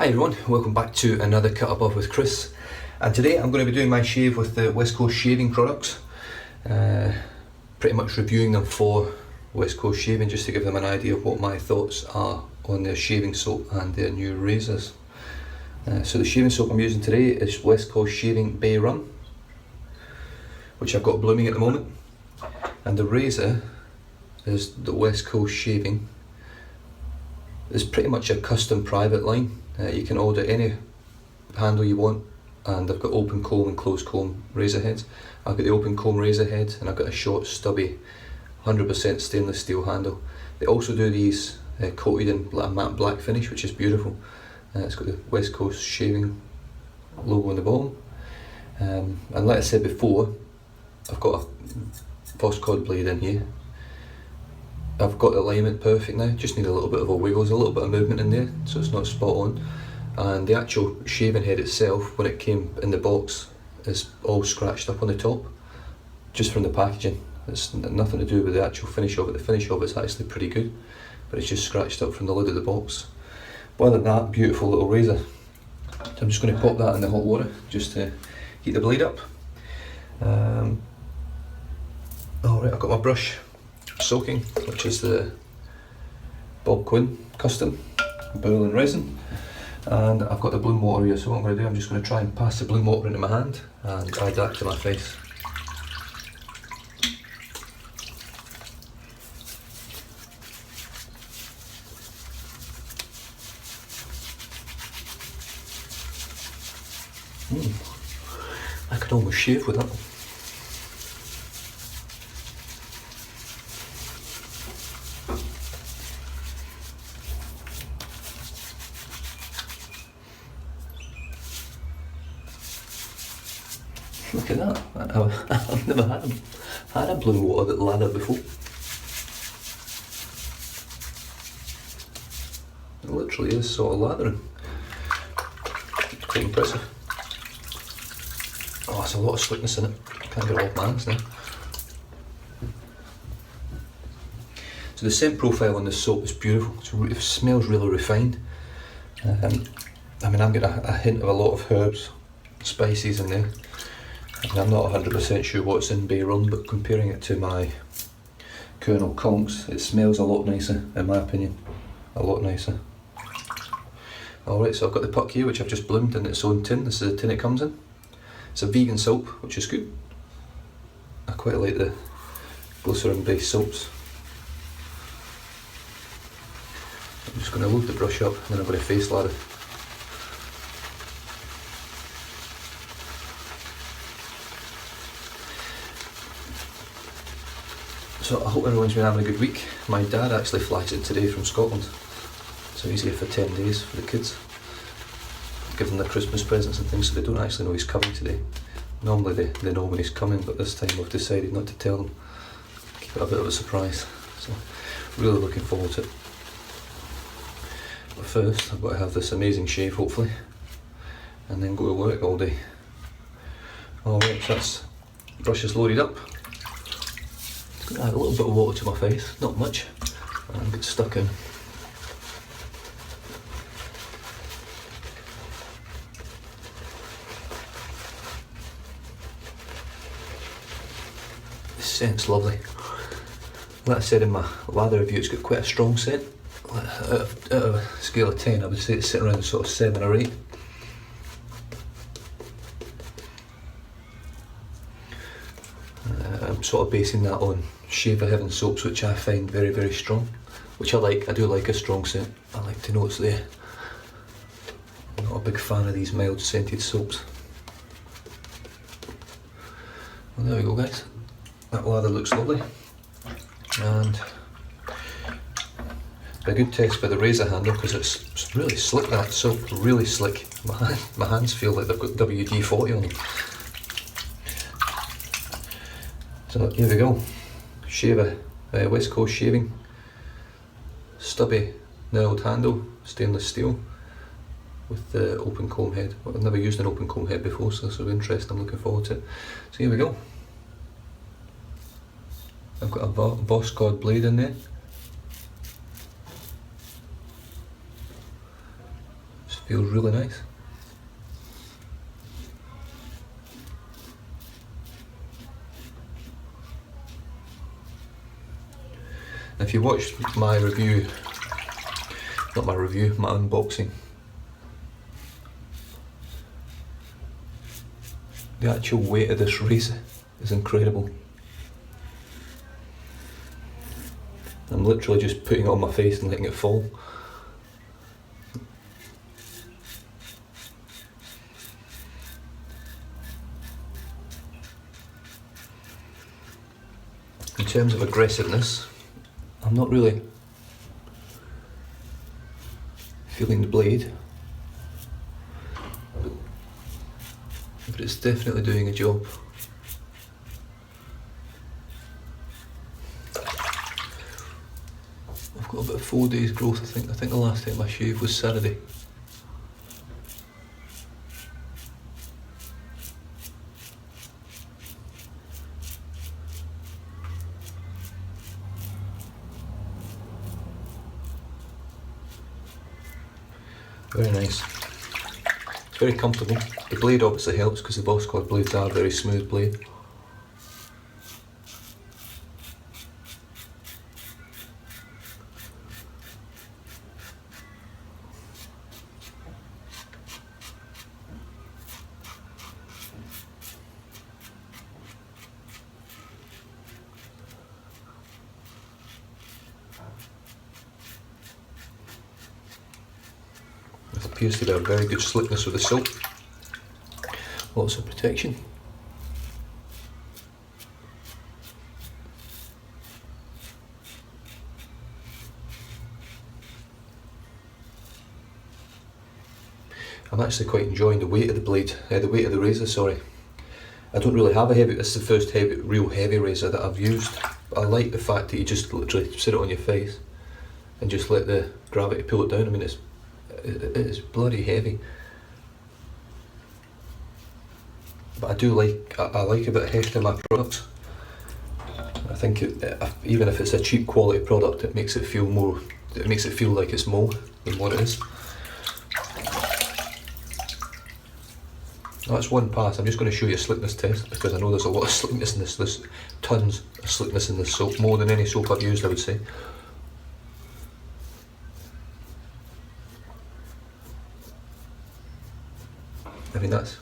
Hi everyone, welcome back to another Cut Above with Chris, and today I'm going to be doing my shave with the West Coast shaving products, pretty much reviewing them for West Coast shaving just to give them an idea of what my thoughts are on their shaving soap and their new razors. So the shaving soap I'm using today is West Coast Shaving Bay Rum, which I've got blooming at the moment, and the razor is the West Coast Shaving. It's pretty much a custom private line. You can order any handle you want, and I've got open comb and closed comb razor heads. I've got the open comb razor head, and I've got a short stubby 100% stainless steel handle. They also do these coated in a matte black finish, which is beautiful. It's got the West Coast Shaving logo on the bottom, and like I said before, I've got a Boss Cod blade in here. I've got the alignment perfect now, just need a little bit of a wiggle, there's a little bit of movement in there, so it's not spot on. And the actual shaving head itself, when it came in the box, is all scratched up on the top, just from the packaging. It's nothing to do with the actual finish of it. The finish of it's actually pretty good, but it's just scratched up from the lid of the box. But other than that, beautiful little razor. So I'm just going to pop that in the hot water, just to heat the blade up. Alright, I've got my brush soaking, which is the Bob Quinn Custom Boiling Resin, and I've got the bloom water here, so what I'm going to do, I'm just going to try and pass the bloom water into my hand and add that to my face. I could almost shave with that. Look at that, I've never had a bloom water that lather before. It literally is sort of lathering. It's quite impressive. Oh, there's a lot of slickness in it. Can't get it off my hands now. So the scent profile on this soap is beautiful. It smells really refined. I mean, I'm getting a hint of a lot of herbs, spices in there. And I'm not 100% sure what's in Bay Rum, but comparing it to my Colonel Conks, it smells a lot nicer, in my opinion. A lot nicer. Alright, so I've got the puck here, which I've just bloomed in its own tin. This is the tin it comes in. It's a vegan soap, which is good. I quite like the glycerin based soaps. I'm just going to load the brush up, and then I'm going to face lather. So I hope everyone's been having a good week. My dad actually flies in today from Scotland, so he's here for 10 days for the kids. Give them their Christmas presents and things, so they don't actually know he's coming today. Normally they know when he's coming, but this time we've decided not to tell them. Keep it a bit of a surprise. So really looking forward to it. But first I've got to have this amazing shave hopefully, and then go to work all day. Alright, so that's brush is loaded up. Gonna add a little bit of water to my face, not much, and get stuck in. The scent's lovely. Like I said in my lather review, it's got quite a strong scent. Out of a scale of 10, I would say it's sitting around sort of 7 or 8. I'm sort of basing that on Shaver Heaven soaps, which I find very, very strong, which I like. I do like a strong scent. I like to know it's there. I'm not a big fan of these mild scented soaps. Well, there we go, guys. That lather looks lovely, and a good test for the razor handle, because it's really slick, that soap, really slick. My hands feel like they've got WD-40 on them. So here we go, Shaver, West Coast Shaving, stubby knurled handle, stainless steel, with the open comb head. Well, I've never used an open comb head before, so this will be interesting, I'm looking forward to it. So here we go. I've got a Boss Cod blade in there. Feels really nice. If you watched my review, not my review, my unboxing, the actual weight of this razor is incredible. I'm literally just putting it on my face and letting it fall. In terms of aggressiveness, I'm not really feeling the blade, but it's definitely doing a job. I've got about 4 days growth, I think. I think the last time I shaved was Saturday. Very nice. It's very comfortable. The blade obviously helps because the boss cord blades are a very smooth blade. It appears to be a very good slickness with the soap. Lots of protection. I'm actually quite enjoying the weight of the blade, the weight of the razor, sorry. I don't really have a heavy, this is the first real heavy razor that I've used. I like the fact that you just literally sit it on your face and just let the gravity pull it down. I mean, it's bloody heavy. But I do like, I like a bit of heft in my products. I think even if it's a cheap quality product, it makes it feel more, it makes it feel like it's more than what it is. That's one pass. I'm just going to show you a slickness test because I know there's a lot of slickness in this. There's tons of slickness in this soap, more than any soap I've used, I would say. I mean, that's,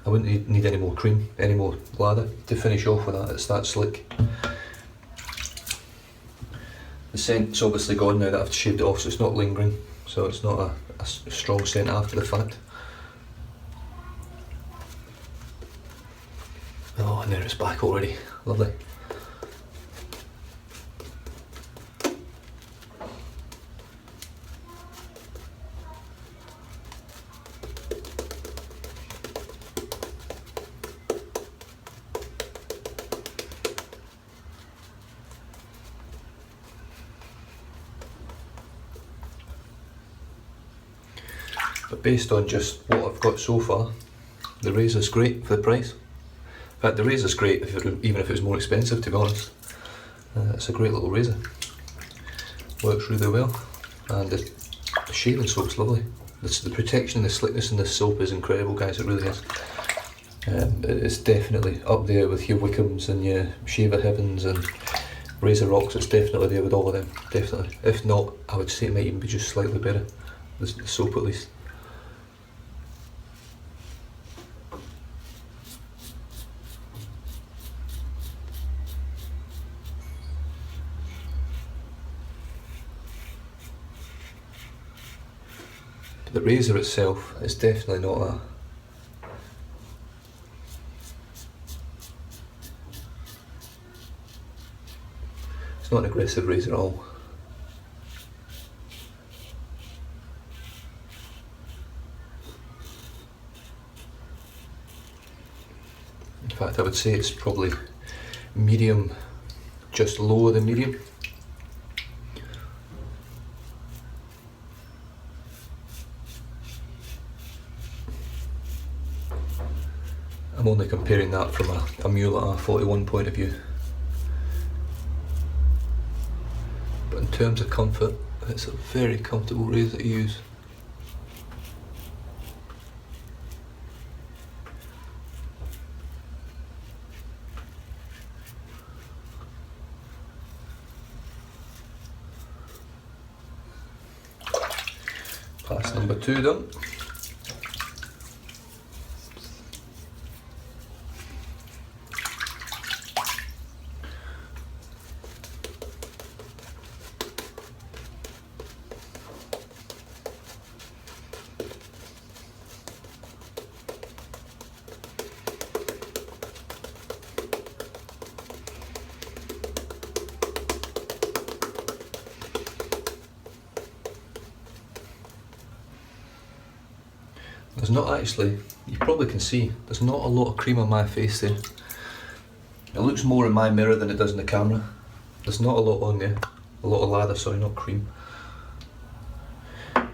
I wouldn't need any more cream, any more lather to finish off with that. It's that slick. The scent's obviously gone now that I've shaved it off, so it's not lingering, so it's not a strong scent after the fact. Oh, and there it's back already. Lovely. But based on just what I've got so far, the razor's great for the price. In fact, the razor's great even if it was more expensive, to be honest. It's a great little razor. Works really well, and the shaving soap's lovely. The protection and the slickness in this soap is incredible, guys. It really is. It's definitely up there with your Wickham's and your Shaver Heavens and Razor Rocks. It's definitely there with all of them, definitely. If not, I would say it might even be just slightly better, the soap at least. The razor itself is definitely not it's not an aggressive razor at all. In fact, I would say it's probably medium, just lower than medium. I'm only comparing that from a Mule 41 point of view. But in terms of comfort, it's a very comfortable razor to use. Number 2 done. There's not actually, you probably can see, there's not a lot of cream on my face there. It looks more in my mirror than it does in the camera. There's not a lot on there. A lot of lather, sorry, not cream. But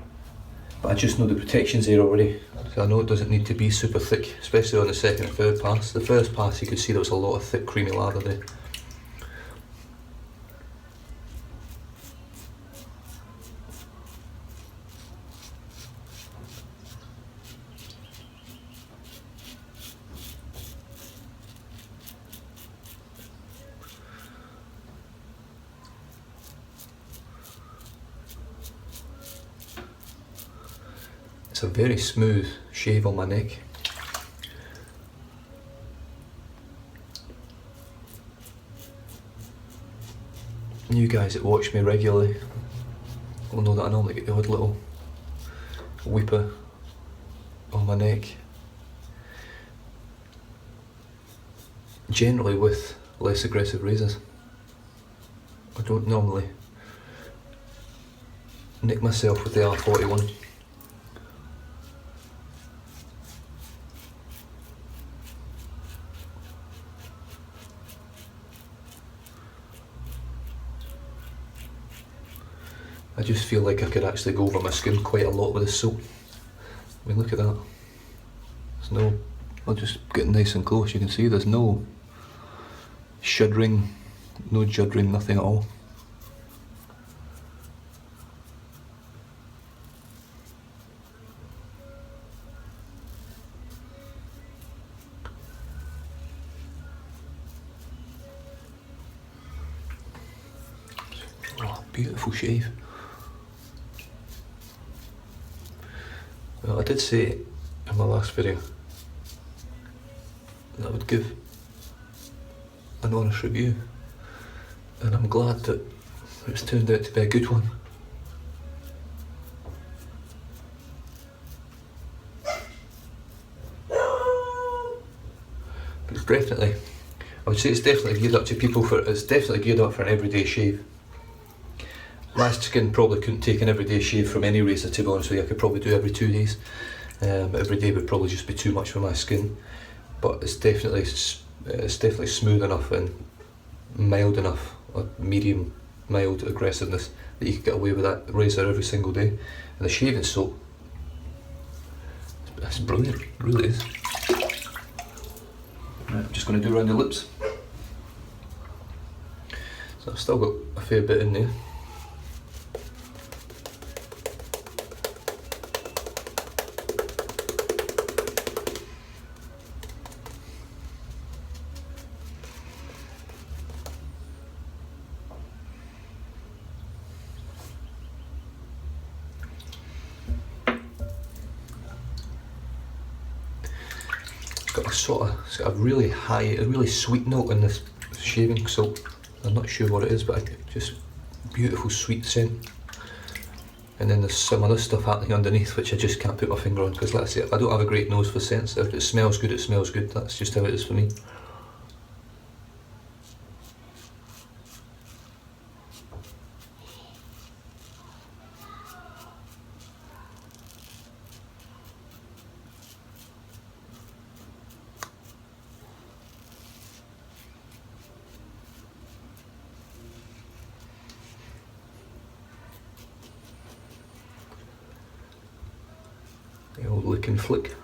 I just know the protection's there already. So I know it doesn't need to be super thick, especially on the second and third pass. The first pass you could see there was a lot of thick creamy lather there. It's a very smooth shave on my neck. You guys that watch me regularly will know that I normally get the odd little weeper on my neck. Generally with less aggressive razors. I don't normally nick myself with the R41. I just feel like I could actually go over my skin quite a lot with this soap. I mean, look at that. There's no, I'll just get nice and close, you can see there's no shuddering, no juddering, nothing at all. Oh, beautiful shave. Well, I did say in my last video that I would give an honest review, and I'm glad that it's turned out to be a good one. But it's definitely, I would say it's definitely geared up to people for, it's definitely geared up for an everyday shave. My skin probably couldn't take an everyday shave from any razor, to be honest with you. I could probably do every 2 days. Every day would probably just be too much for my skin. But it's definitely smooth enough and mild enough, or medium mild aggressiveness, that you could get away with that razor every single day. And the shaving soap, it's brilliant, it really is. Right, I'm just going to do around the lips. So I've still got a fair bit in there. It's got a really high, a really sweet note in this shaving soap. I'm not sure what it is, but just beautiful sweet scent. And then there's some other stuff happening underneath which I just can't put my finger on, because like I say, I don't have a great nose for scents. If it smells good, it smells good. That's just how it is for me. The old lick and flick.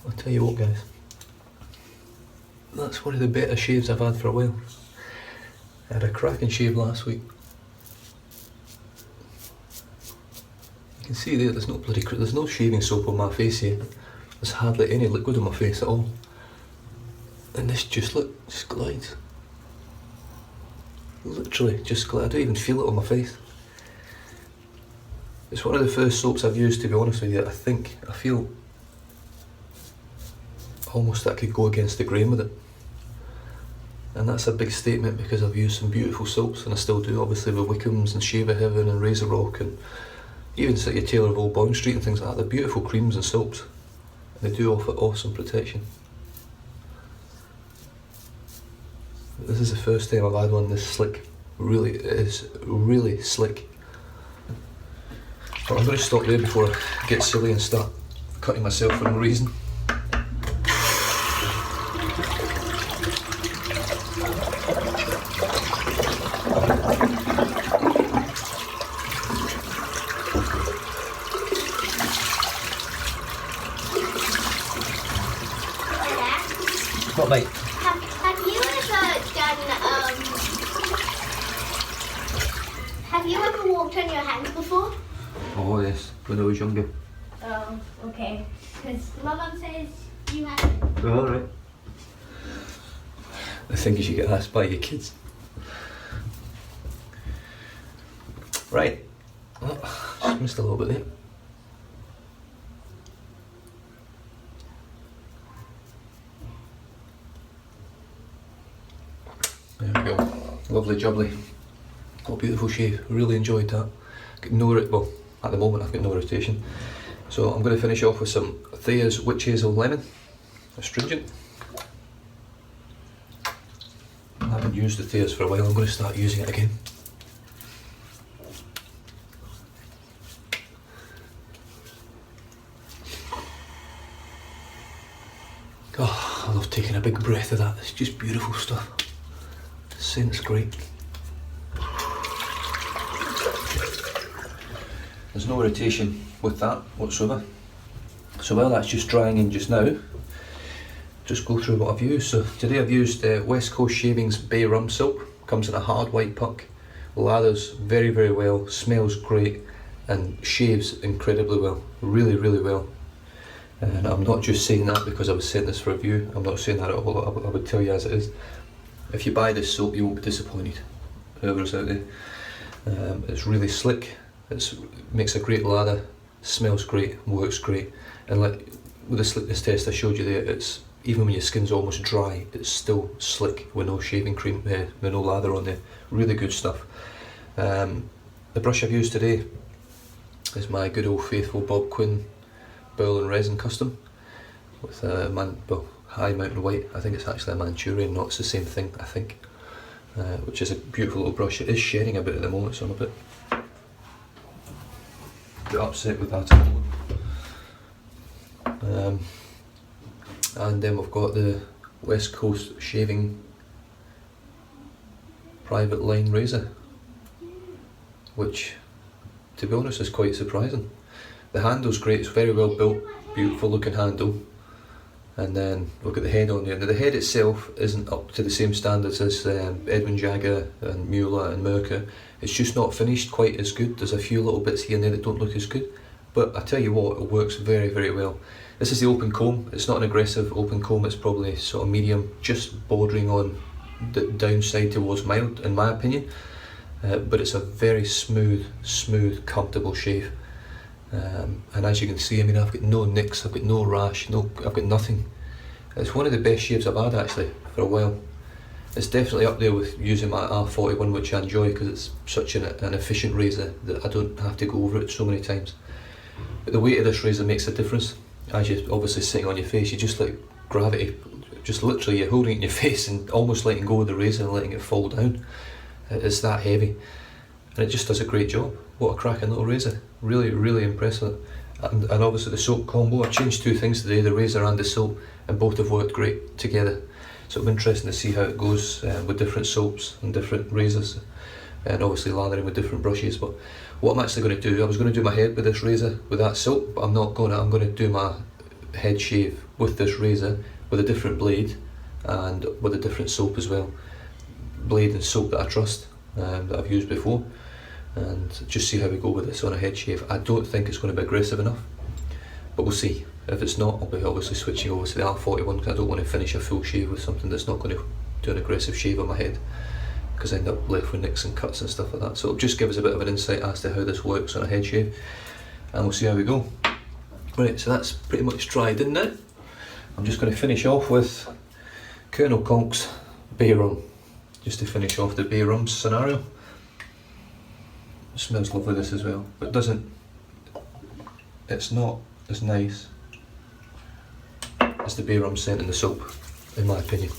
I'll tell you what, guys, that's one of the better shaves I've had for a while. I had a cracking shave last week. You can see there's no there's no shaving soap on my face here. There's hardly any liquid on my face at all. And this just glides. Literally just glides. I don't even feel it on my face. It's one of the first soaps I've used, to be honest with you. I feel almost that I could go against the grain with it. And that's a big statement because I've used some beautiful soaps, and I still do, obviously, with Wickham's and Shaver Heaven and Razor Rock, and even like your Taylor of Old Bond Street and things like that. They're beautiful creams and soaps, and they do offer awesome protection. But this is the first time I've had one this slick. Really, it is really slick. But I'm going to stop there before I get silly and start cutting myself for no reason. What, mate? Have you ever walked on your hands before? Oh yes, when I was younger. Oh, okay. Because my mum says you have. Oh, alright. The thing is, you get asked by your kids. Right. Oh, just missed a little bit there. There we go. Lovely jubbly. What a beautiful shave. Really enjoyed that. Got no, well, at the moment I've got no irritation. So I'm going to finish off with some Thayer's Witch Hazel Lemon Astringent. I haven't used the Thayer's for a while. I'm going to start using it again. Oh, I love taking a big breath of that. It's just beautiful stuff. The scent's great. There's no irritation with that whatsoever. So while that's just drying in just now, just go through what I've used. So today I've used West Coast Shavings Bay Rum Soap. Comes in a hard white puck. Lathers very, very well, smells great, and shaves incredibly well. Really, really well. And I'm not just saying that because I was sent this for review. I'm not saying that at all. I would tell you as it is. If you buy this soap, you won't be disappointed. Whoever's out there. It's really slick. It makes a great lather, smells great, works great, and like with the slickness test I showed you there, it's even when your skin's almost dry, it's still slick with no shaving cream, with no lather on there. Really good stuff. The brush I've used today is my good old faithful Bob Quinn Bowl and Resin Custom with High Mountain White. I think it's actually a Manchurian, not it's the same thing, I think. Which is a beautiful little brush. It is shedding a bit at the moment, so I'm a bit upset with that. And then we've got the West Coast Shaving Private Line Razor, which, to be honest, is quite surprising. The handle's great, it's very well built, beautiful looking handle. And then we've got the head on there. Now the head itself isn't up to the same standards as Edwin Jagger and Mueller and Mercer. It's just not finished quite as good. There's a few little bits here and there that don't look as good. But I tell you what, it works very, very well. This is the open comb. It's not an aggressive open comb, it's probably sort of medium, just bordering on the downside towards mild, in my opinion. But it's a very smooth, comfortable shave. And as you can see, I mean, I've got no nicks, I've got no rash, I've got nothing. It's one of the best shaves I've had actually for a while. It's definitely up there with using my R41, which I enjoy because it's such an efficient razor that I don't have to go over it so many times. But the weight of this razor makes a difference. As you're obviously sitting on your face, you just like gravity, just literally you're holding it in your face and almost letting go of the razor and letting it fall down. It's that heavy. And it just does a great job. What a cracking little razor. Really, really impressed with it. And obviously the soap combo. I changed two things today, the razor and the soap, and both have worked great together. So it'll be interesting to see how it goes with different soaps and different razors, and obviously lathering with different brushes. But what I'm actually going to do, I was going to do my head with this razor, with that soap, but I'm not going to. I'm going to do my head shave with this razor, with a different blade, and with a different soap as well. Blade and soap that I trust, that I've used before. and just see how we go with this on a head shave. I don't think it's going to be aggressive enough, but we'll see. If it's not, I'll be obviously switching over to the R41 because I don't want to finish a full shave with something that's not going to do an aggressive shave on my head, because I end up left with nicks and cuts and stuff like that. So it'll just give us a bit of an insight as to how this works on a head shave, and we'll see how we go. Right, so that's pretty much dried in now. I'm just going to finish off with Colonel Conk's Bay Rum, just to finish off the Bay Rum scenario. It smells lovely, this as well, but it's not as nice as the Bay Rum scent in the soap, in my opinion.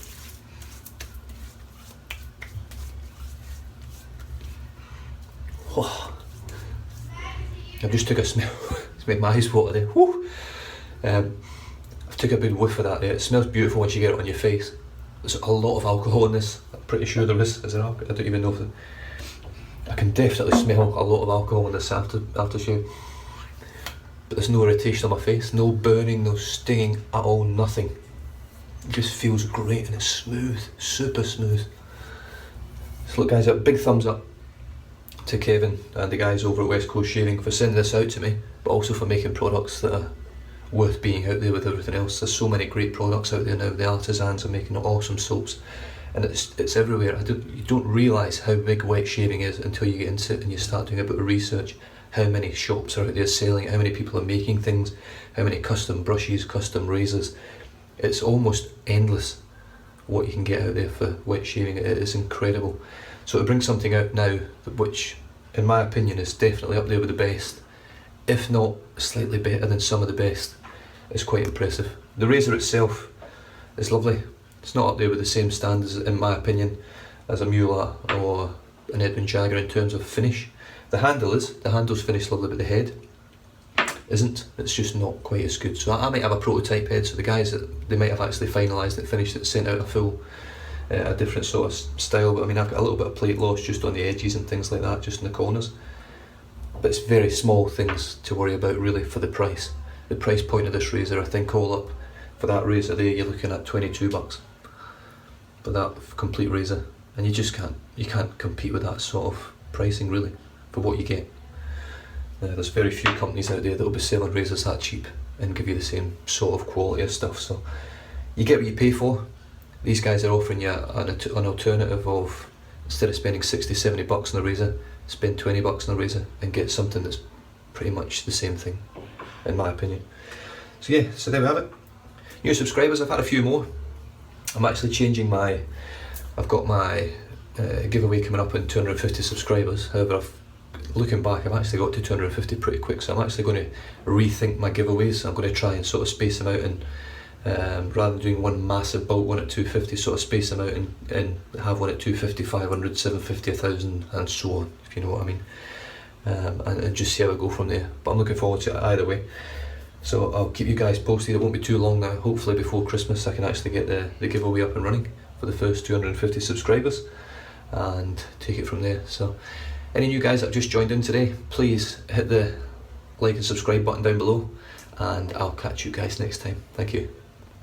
Oh, I just took a smell. It's made my eyes water there. Woo. I took a big whiff of that there. It smells beautiful once you get it on your face. There's a lot of alcohol in this. I'm pretty sure there is. Is there alcohol? I don't even know if I can definitely smell a lot of alcohol in this aftershave. But there's no irritation on my face, no burning, no stinging at all, nothing. It just feels great and it's smooth, super smooth. So look guys, a big thumbs up to Kevin and the guys over at West Coast Shaving for sending this out to me, but also for making products that are worth being out there with everything else. There's so many great products out there now. The artisans are making awesome soaps, and it's everywhere. You don't realise how big wet shaving is until you get into it and you start doing a bit of research. How many shops are out there selling it, how many people are making things, how many custom brushes, custom razors. It's almost endless what you can get out there for wet shaving. It is incredible. So to bring something out now which in my opinion is definitely up there with the best, if not slightly better than some of the best, is quite impressive. The razor itself is lovely. It's not up there with the same standards in my opinion as a Mueller or an Edwin Jagger in terms of finish. The handle's finished lovely, but the head isn't. It's just not quite as good. So I might have a prototype head, so the guys they might have actually finalised it, finished it, sent out a full, a different sort of style. But I mean, I've got a little bit of plate loss just on the edges and things like that, just in the corners. But it's very small things to worry about really for the price. The price point of this razor, I think all up for that razor there, you're looking at $22 for that complete razor, and you can't compete with that sort of pricing really for what you get. There's very few companies out there that will be selling razors that cheap and give you the same sort of quality of stuff. So you get what you pay for. These guys are offering you an alternative of, instead of spending 60-70 bucks on a razor, spend 20 bucks on a razor and get something that's pretty much the same thing, in my opinion. So yeah, so there we have it. New subscribers, I've had a few more. I'm actually changing I've got my giveaway coming up in 250 subscribers. However, looking back, I've actually got to 250 pretty quick, so I'm actually going to rethink my giveaways. I'm going to try and sort of space them out, and rather than doing one massive bulk one at 250, sort of space them out and have one at 250, 500, 750, 1000 and so on, if you know what I mean. And just see how I go from there. But I'm looking forward to it either way. So I'll keep you guys posted. It won't be too long now. Hopefully before Christmas I can actually get the giveaway up and running for the first 250 subscribers and take it from there. So any new guys that have just joined in today, please hit the like and subscribe button down below, and I'll catch you guys next time. Thank you.